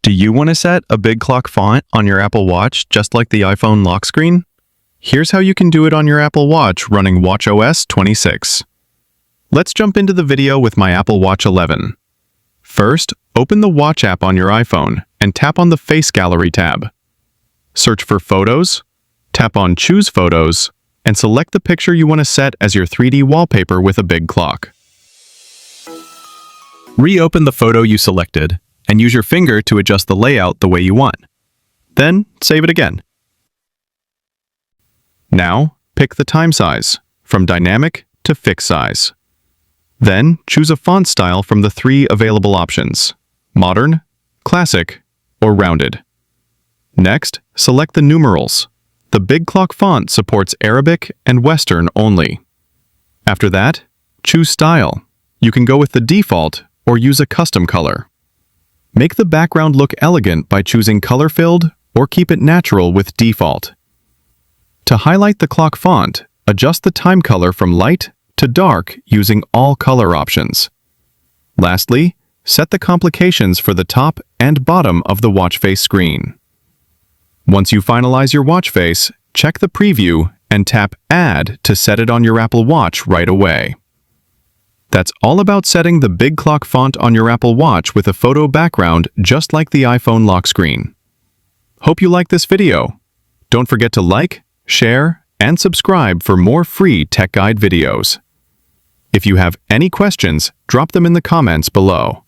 Do you want to set a big clock font on your Apple Watch just like the iPhone lock screen? Here's how you can do it on your Apple Watch running WatchOS 26. Let's jump into the video with my Apple Watch 11. First, open the Watch app on your iPhone and tap on the Face Gallery tab. Search for Photos, tap on Choose Photos, and select the picture you want to set as your 3D wallpaper with a big clock. Reopen the photo you selected and use your finger to adjust the layout the way you want. Then, save it again. Now, pick the time size, from dynamic to fixed size. Then, choose a font style from the 3 available options: modern, classic, or rounded. Next, select the numerals. The big clock font supports Arabic and Western only. After that, choose style. You can go with the default or use a custom color. Make the background look elegant by choosing color-filled or keep it natural with default. To highlight the clock font, adjust the time color from light to dark using all color options. Lastly, set the complications for the top and bottom of the watch face screen. Once you finalize your watch face, check the preview and tap Add to set it on your Apple Watch right away. That's all about setting the big clock font on your Apple Watch with a photo background just like the iPhone lock screen. Hope you like this video. Don't forget to like, share, and subscribe for more free tech guide videos. If you have any questions, drop them in the comments below.